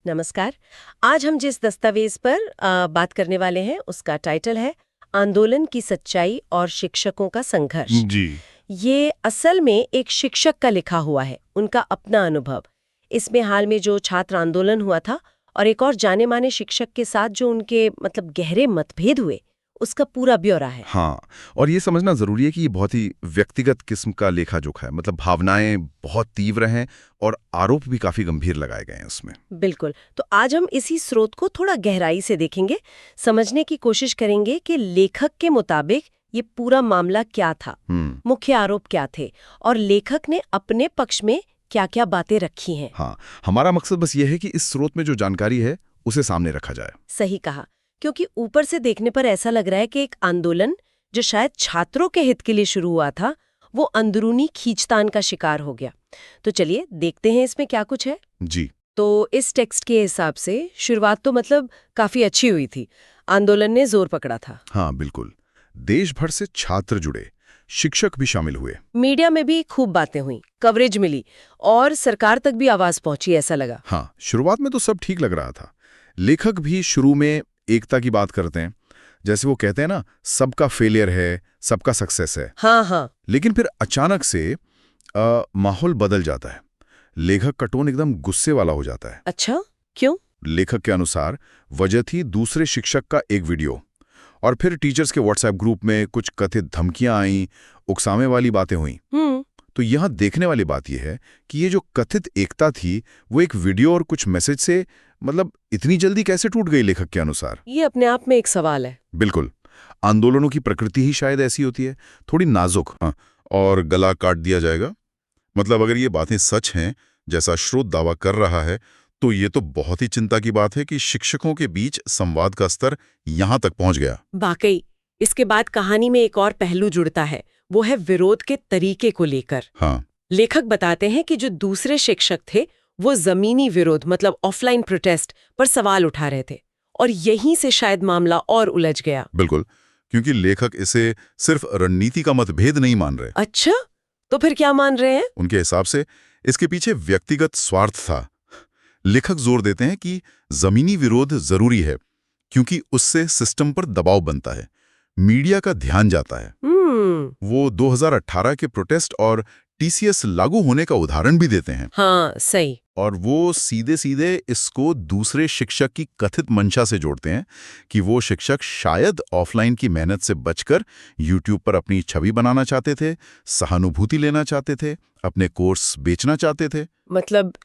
नमस्कार। आज हम जिस दस्तावेज पर बात करने वाले हैं उसका टाइटल है आंदोलन की सच्चाई और शिक्षकों का संघर्ष। जी। ये असल में एक शिक्षक का लिखा हुआ है, उनका अपना अनुभव। इसमें हाल में जो छात्र आंदोलन हुआ था और एक और जाने माने शिक्षक के साथ जो उनके गहरे मतभेद हुए, उसका पूरा ब्यौरा है। हाँ, और ये समझना जरूरी है कि ये बहुत ही व्यक्तिगत किस्म का लेखा जोखा है। भावनाएं बहुत तीव्र हैं और आरोप भी काफी गंभीर लगाए गए हैं उसमें। बिल्कुल। तो आज हम इसी स्रोत को थोड़ा गहराई से देखेंगे, समझने की कोशिश करेंगे कि लेखक के मुताबिक ये पूरा मामला क्या था, मुख्य आरोप क्या थे और लेखक ने अपने पक्ष में क्या-क्या बातें रखी हैं। हाँ, हमारा मकसद बस ये है कि इस स्रोत में जो जानकारी है उसे सामने रखा जाए। सही कहा, क्योंकि ऊपर से देखने पर ऐसा लग रहा है कि एक आंदोलन जो शायद छात्रों के हित के लिए शुरू हुआ था, वो अंदरूनी खींचतान का शिकार हो गया। तो चलिए देखते हैं इसमें क्या कुछ है। जी। तो इस टेक्स्ट के हिसाब से शुरुआत तो काफी अच्छी हुई थी। आंदोलन ने जोर पकड़ा था। हाँ बिल्कुल, देश भर से छात्र जुड़े, शिक्षक भी शामिल हुए। मीडिया में भी खूब बातें हुई, कवरेज मिली और सरकार तक भी आवाज पहुंची, ऐसा लगा। हाँ, शुरुआत में तो सब ठीक लग रहा था। लेखक भी शुरू में एकता की बात करते हैं, जैसे वो कहते हैं ना, सबका फेलियर है, सबका सक्सेस है। हाँ। लेकिन फिर अचानक से माहौल बदल जाता है। लेखक का टोन एकदम गुस्से वाला हो जाता है। अच्छा, क्यों? लेखक के अनुसार वजह थी दूसरे शिक्षक का एक वीडियो, और फिर टीचर्स के व्हाट्सएप ग्रुप में कुछ कथित धमकियां आईं, उकसावे वाली बातें हुई। तो यहाँ देखने वाली बात यह है कि ये जो कथित एकता थी वो एक वीडियो और कुछ मैसेज से इतनी जल्दी कैसे टूट गई लेखक के अनुसार। ये अपने आप में एक सवाल है। बिल्कुल, आंदोलनों की प्रकृति ही शायद ऐसी होती है, थोड़ी नाजुक। और गला काट दिया जाएगा। अगर ये बातें सच हैं जैसा स्रोत दावा कर रहा है, तो ये तो बहुत ही चिंता की बात है कि शिक्षकों के बीच संवाद का स्तर यहाँ तक पहुंच गया। वाकई, इसके बाद कहानी में एक और पहलू जुड़ता है, वो है विरोध के तरीके को लेकर। हाँ। लेखक बताते हैं कि जो दूसरे शिक्षक थे वो जमीनी विरोध ऑफलाइन प्रोटेस्ट पर सवाल उठा रहे थे, और यहीं से शायद मामला और उलझ गया। बिल्कुल, क्योंकि लेखक इसे सिर्फ रणनीति का मतभेद नहीं मान रहे। अच्छा, तो फिर क्या मान रहे हैं? उनके हिसाब से इसके पीछे व्यक्तिगत स्वार्थ था। लेखक जोर देते हैं कि जमीनी विरोध जरूरी है क्योंकि उससे सिस्टम पर दबाव बनता है, मीडिया का ध्यान जाता है। वो 2018 के प्रोटेस्ट और टीसीएस लागू होने का उदाहरण भी देते हैं। हाँ, सही। और वो सीधे सीधे इसको दूसरे शिक्षक की कथित मंशा से जोड़ते हैं कि वो शिक्षक शायद ऑफलाइन की मेहनत से बचकर यूट्यूब पर अपनी छवि बनाना चाहते थे, सहानुभूति लेना चाहते थे, अपने कोर्स बेचना चाहते थे।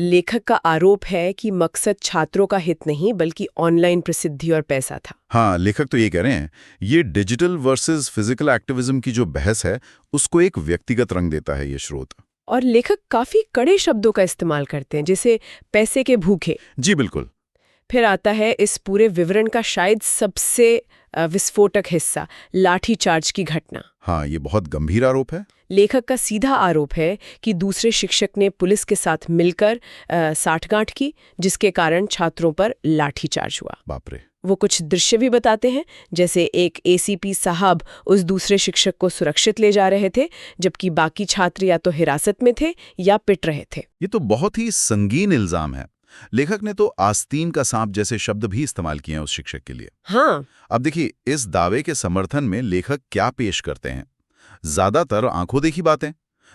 लेखक का आरोप है कि मकसद छात्रों का हित नहीं बल्कि ऑनलाइन प्रसिद्धि और पैसा था। हाँ, लेखक तो ये कह रहे हैं, ये डिजिटल वर्सेस फिजिकल एक्टिविज्म की जो बहस है उसको एक व्यक्तिगत रंग देता है ये स्रोत। और लेखक काफी कड़े शब्दों का इस्तेमाल करते हैं, जैसे पैसे के भूखे। जी बिल्कुल। फिर आता है इस पूरे विवरण का शायद सबसे विस्फोटक हिस्सा, लाठीचार्ज की घटना। हाँ, ये बहुत गंभीर आरोप है। लेखक का सीधा आरोप है कि दूसरे शिक्षक ने पुलिस के साथ मिलकर साठगांठ की, जिसके कारण छात्रों पर लाठीचार्ज हुआ। बाप रे। वो कुछ दृश्य भी बताते हैं, जैसे एक एसीपी साहब उस दूसरे शिक्षक को सुरक्षित ले जा रहे थे, जबकि बाकी छात्र या तो हिरासत में थे या पिट रहे थे। ये तो बहुत ही संगीन इल्जाम है। लेखक ने तो आस्तीन का सांप जैसे शब्द भी इस्तेमाल किए हैं उस शिक्षक के लिए। हाँ। अब देखिए, इस दावे के समर्थन में लेखक क्या पेश करते हैं। ज्यादातर आंखों देखी बातें,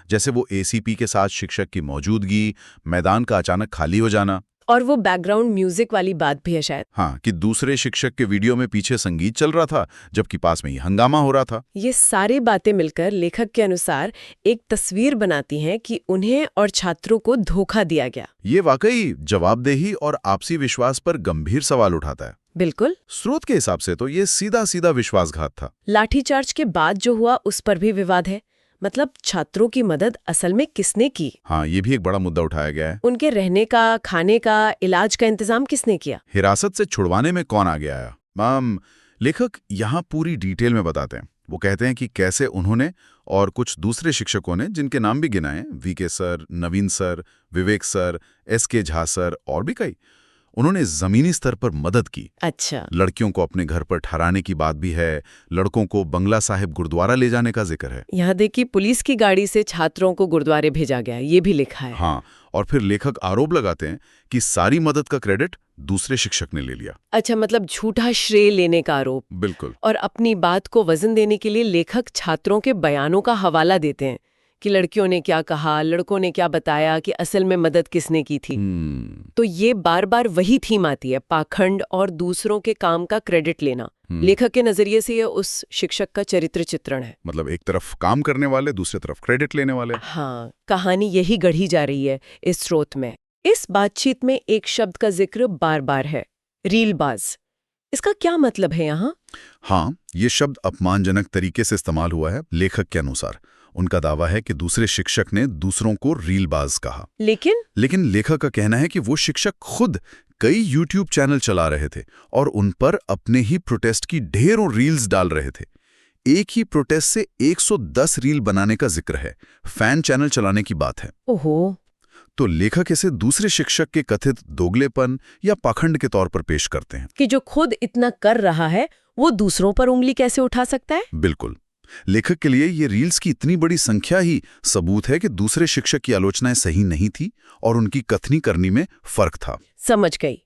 जैसे वो एसीपी के साथ शिक्षक की मौजूदगी, मैदान का अचानक खाली हो जाना, और वो बैकग्राउंड म्यूजिक वाली बात भी है शायद। हाँ, कि दूसरे शिक्षक के वीडियो में पीछे संगीत चल रहा था जबकि पास में ही हंगामा हो रहा था। ये सारी बातें मिलकर लेखक के अनुसार एक तस्वीर बनाती हैं कि उन्हें और छात्रों को धोखा दिया गया। ये वाकई जवाबदेही और आपसी विश्वास पर गंभीर सवाल उठाता है। बिल्कुल। स्रोत के हिसाब से तो ये सीधा सीधा विश्वासघात था। लाठीचार्ज के बाद जो हुआ उस पर भी विवाद है। छात्रों की मदद असल में किसने की? हाँ, ये भी एक बड़ा मुद्दा उठाया गया है। उनके रहने का, खाने का, इलाज का इंतजाम किसने किया? हिरासत से छुड़वाने में कौन आगे आया? लेखक यहाँ पूरी डिटेल में बताते हैं। वो कहते हैं कि कैसे उन्होंने और कुछ दूसरे शिक्षकों ने, जिनके नाम भी गिनाए, वीके सर, नवीन सर, विवेक सर, एसके झा सर और भी कई, उन्होंने जमीनी स्तर पर मदद की। अच्छा। लड़कियों को अपने घर पर ठहराने की बात भी है, लड़कों को बंगला साहिब गुरुद्वारा ले जाने का जिक्र है। यहाँ देखिए, पुलिस की गाड़ी से छात्रों को गुरुद्वारे भेजा गया, ये भी लिखा है। हाँ, और फिर लेखक आरोप लगाते हैं कि सारी मदद का क्रेडिट दूसरे शिक्षक ने ले लिया। अच्छा, मतलब झूठा श्रेय लेने का आरोप। बिल्कुल। और अपनी बात को वजन देने के लिए लेखक छात्रों के बयानों का हवाला देते हैं कि लड़कियों ने क्या कहा, लड़कों ने क्या बताया, कि असल में मदद किसने की थी। तो ये बार बार वही थीम आती है, पाखंड और दूसरों के काम का क्रेडिट लेना। लेखक के नजरिए से ये उस शिक्षक का चरित्र चित्रण है। मतलब एक तरफ काम करने वाले, दूसरी तरफ क्रेडिट लेने वाले। हाँ, कहानी यही गढ़ी जा रही है इस स्रोत में। इस बातचीत में एक शब्द का जिक्र बार बार है, रीलबाज। इसका क्या मतलब है यहाँ? हाँ, ये शब्द अपमानजनक तरीके से इस्तेमाल हुआ है। लेखक के अनुसार उनका दावा है कि दूसरे शिक्षक ने दूसरों को रीलबाज कहा। लेकिन लेखक का कहना है कि वो शिक्षक खुद कई YouTube चैनल चला रहे थे और उन पर अपने ही प्रोटेस्ट की ढेरों रील्स डाल रहे थे। एक ही प्रोटेस्ट से 110 रील बनाने का जिक्र है। फैन चैनल चलाने की बात है। ओहो। तो लेखक इसे दूसरे शिक्षक के कथित दोगलेपन या पाखंड के तौर पर पेश करते हैं कि जो खुद इतना कर रहा है वो दूसरों पर उंगली कैसे उठा सकता है। बिल्कुल। लेखक के लिए ये रील्स की इतनी बड़ी संख्या ही सबूत है कि दूसरे शिक्षक की आलोचनाएं सही नहीं थी और उनकी कथनी करनी में फर्क था। समझ गई।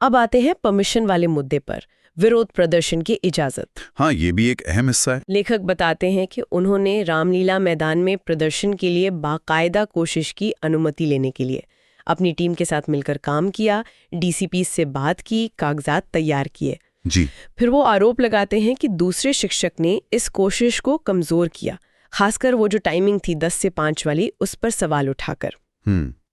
अब आते हैं परमिशन वाले मुद्दे पर, विरोध प्रदर्शन की इजाजत। हाँ, ये भी एक अहम हिस्सा है। लेखक बताते हैं कि उन्होंने रामलीला मैदान में प्रदर्शन के लिए बाकायदा कोशिश की अनुमति लेने के लिए, अपनी टीम के साथ मिलकर काम किया, डीसीपी से बात की, कागजात तैयार किए जी। फिर वो आरोप लगाते हैं कि दूसरे शिक्षक ने इस कोशिश को कमजोर किया, खासकर वो जो टाइमिंग थी 10 से 5 वाली, उस पर सवाल उठाकर।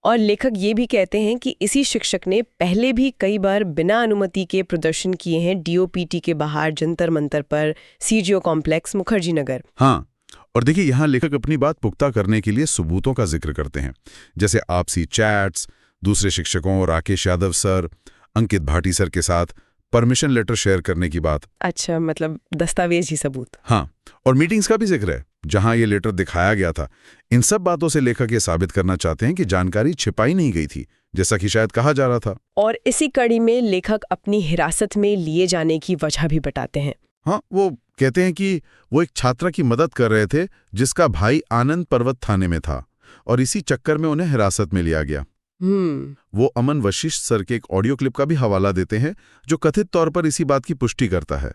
और लेखक ये भी कहते हैं कि इसी शिक्षक ने पहले भी कई बार बिना अनुमति के प्रदर्शन किए हैं, डीओपीटी के बाहर, जंतर मंतर पर, सीजीओ कॉम्प्लेक्स, मुखर्जी नगर। हाँ, और देखिए यहाँ लेखक अपनी बात पुख्ता करने के लिए सबूतों का जिक्र करते हैं, जैसे आपसी चैट्स, दूसरे शिक्षकों राकेश यादव सर, अंकित भाटी सर के साथ परमिशन लेटर शेयर करने की बात। अच्छा, मतलब दस्तावेजी सबूत। हाँ, और मीटिंग्स का भी जिक्र है जहां ये लेटर दिखाया गया था। इन सब बातों से लेखक ये साबित करना चाहते हैं कि जानकारी छिपाई नहीं गई थी, जैसा कि शायद कहा जा रहा था। और इसी कड़ी में लेखक अपनी हिरासत में लिए जाने की वजह भी बताते हैं। हाँ, वो कहते हैं कि वो एक छात्रा की मदद कर रहे थे जिसका भाई आनंद पर्वत थाने में था और इसी चक्कर में उन्हें हिरासत में लिया गया। वो अमन वशिष्ठ सर के एक ऑडियो क्लिप का भी हवाला देते हैं जो कथित तौर पर इसी बात की पुष्टि करता है।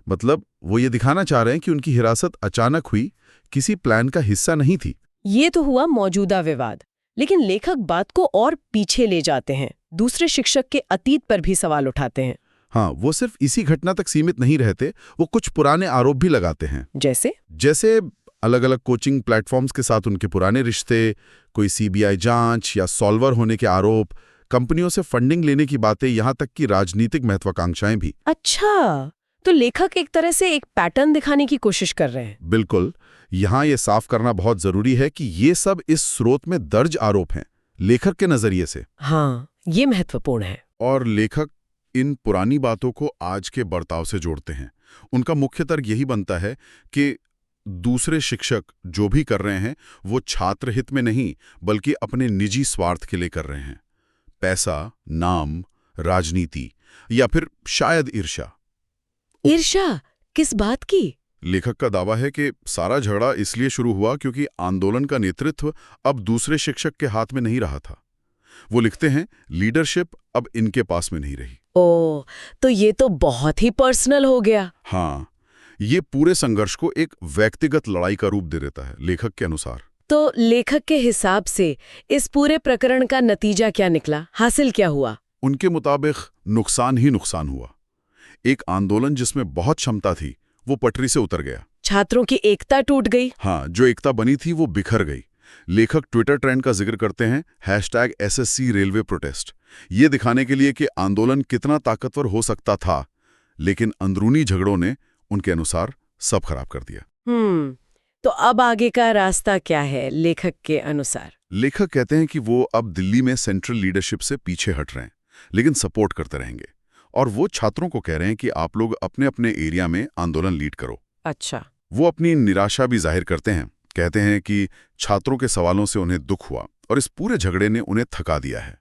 मतलब वो ये दिखाना चाह रहे हैं कि उनकी हिरासत अचानक हुई, किसी प्लान का हिस्सा नहीं थी। ये तो हुआ मौजूदा विवाद, लेकिन लेखक बात को और पीछे ले जाते हैं, दूसरे शिक्षक के अतीत पर भी सवाल उठाते हैं। हाँ, वो सिर्फ इसी घटना तक सीमित नहीं रहते, वो कुछ पुराने आरोप भी लगाते हैं। जैसे अलग अलग कोचिंग प्लेटफॉर्म्स के साथ उनके पुराने रिश्ते, कोई सीबीआई जांच या सॉल्वर होने के आरोप, कंपनियों से फंडिंग लेने की बातें, यहाँ तक कि राजनीतिक महत्वाकांक्षाएं भी। अच्छा, तो लेखक एक तरह से एक पैटर्न दिखाने की कोशिश कर रहे हैं। बिल्कुल। यहाँ ये साफ करना बहुत जरूरी है कि ये सब इस स्रोत में दर्ज आरोप हैं, लेखक के नजरिए से। हाँ, ये महत्वपूर्ण है। और लेखक इन पुरानी बातों को आज के बर्ताव से जोड़ते हैं। उनका मुख्य तर्क यही बनता है कि दूसरे शिक्षक जो भी कर रहे हैं वो छात्र हित में नहीं बल्कि अपने निजी स्वार्थ के लिए कर रहे हैं। पैसा, नाम, राजनीति या फिर शायद ईर्ष्या। ईर्ष्या किस बात की? लेखक का दावा है कि सारा झगड़ा इसलिए शुरू हुआ क्योंकि आंदोलन का नेतृत्व अब दूसरे शिक्षक के हाथ में नहीं रहा था। वो लिखते हैं, लीडरशिप अब इनके पास में नहीं रही। ओह, तो ये तो बहुत ही पर्सनल हो गया। हाँ, ये पूरे संघर्ष को एक व्यक्तिगत लड़ाई का रूप दे देता है लेखक के अनुसार। तो लेखक के हिसाब से इस पूरे प्रकरण का नतीजा क्या निकला, हासिल क्या हुआ? उनके मुताबिक नुकसान ही नुकसान हुआ। एक आंदोलन जिसमें बहुत क्षमता थी वो पटरी से उतर गया। छात्रों की एकता टूट गई। हाँ, जो एकता बनी थी वो बिखर गई। लेखक ट्विटर ट्रेंड का जिक्र करते हैं, #SSC रेलवे प्रोटेस्ट, ये दिखाने के लिए कि आंदोलन कितना ताकतवर हो सकता था, लेकिन अंदरूनी झगड़ों ने उनके अनुसार सब खराब कर दिया। तो अब आगे का रास्ता क्या है लेखक के अनुसार? लेखक कहते हैं कि वो अब दिल्ली में सेंट्रल लीडरशिप से पीछे हट रहे हैं, लेकिन सपोर्ट करते रहेंगे। और वो छात्रों को कह रहे हैं कि आप लोग अपने अपने एरिया में आंदोलन लीड करो। अच्छा। वो अपनी निराशा भी जाहिर करते हैं, कहते हैं कि छात्रों के सवालों से उन्हें दुख हुआ और इस पूरे झगड़े ने उन्हें थका दिया है।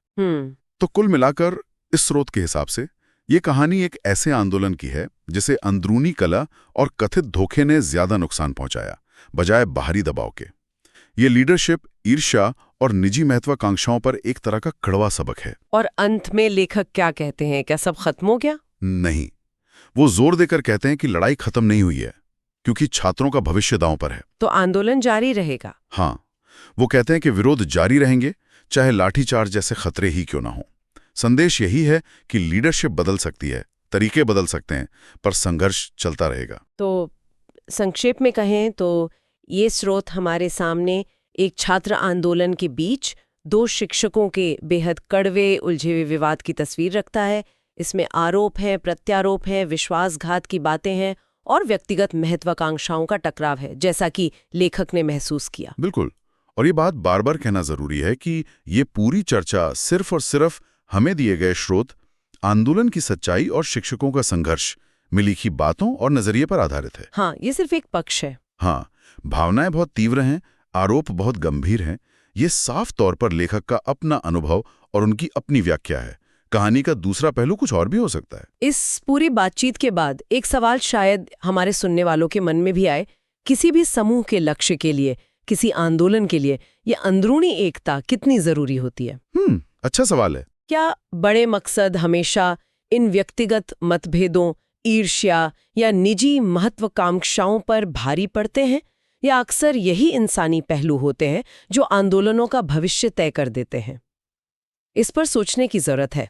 तो कुल मिलाकर इस स्रोत के हिसाब से ये कहानी एक ऐसे आंदोलन की है जिसे अंदरूनी कला और कथित धोखे ने ज्यादा नुकसान पहुंचाया, बजाय बाहरी दबाव के। ये लीडरशिप, ईर्ष्या और निजी महत्वाकांक्षाओं पर एक तरह का कड़वा सबक है। और अंत में लेखक क्या कहते हैं? क्या सब खत्म हो गया? नहीं, वो जोर देकर कहते हैं कि लड़ाई खत्म नहीं हुई है, क्योंकि छात्रों का भविष्य दांव पर है। तो आंदोलन जारी रहेगा? हाँ, वो कहते हैं कि विरोध जारी रहेंगे, चाहे लाठीचार्ज जैसे खतरे ही क्यों ना हो। संदेश यही है कि लीडरशिप बदल सकती है, तरीके बदल सकते हैं, पर संघर्ष चलता रहेगा। तो संक्षेप में कहें तो ये स्रोत हमारे सामने एक छात्र आंदोलन के बीच दो शिक्षकों के बेहद कड़वे उलझे हुए विवाद की तस्वीर रखता है। इसमें आरोप है, प्रत्यारोप है, विश्वासघात की बातें हैं और व्यक्तिगत महत्वाकांक्षाओं का टकराव है, जैसा कि लेखक ने महसूस किया। बिल्कुल, और ये बात बार बार कहना जरूरी है कि ये पूरी चर्चा सिर्फ और सिर्फ हमें दिए गए स्रोत, आंदोलन की सच्चाई और शिक्षकों का संघर्ष में लिखी बातों और नजरिए पर आधारित है। हाँ, ये सिर्फ एक पक्ष है। हाँ, भावनाएं बहुत तीव्र हैं, आरोप बहुत गंभीर हैं। ये साफ तौर पर लेखक का अपना अनुभव और उनकी अपनी व्याख्या है। कहानी का दूसरा पहलू कुछ और भी हो सकता है। इस पूरी बातचीत के बाद एक सवाल शायद हमारे सुनने वालों के मन में भी आए, किसी भी समूह के लक्ष्य के लिए, किसी आंदोलन के लिए ये अंदरूनी एकता कितनी जरूरी होती है? अच्छा सवाल है। क्या बड़े मकसद हमेशा इन व्यक्तिगत मतभेदों, ईर्ष्या या निजी महत्वाकांक्षाओं पर भारी पड़ते हैं, या अक्सर यही इंसानी पहलू होते हैं जो आंदोलनों का भविष्य तय कर देते हैं? इस पर सोचने की जरूरत है।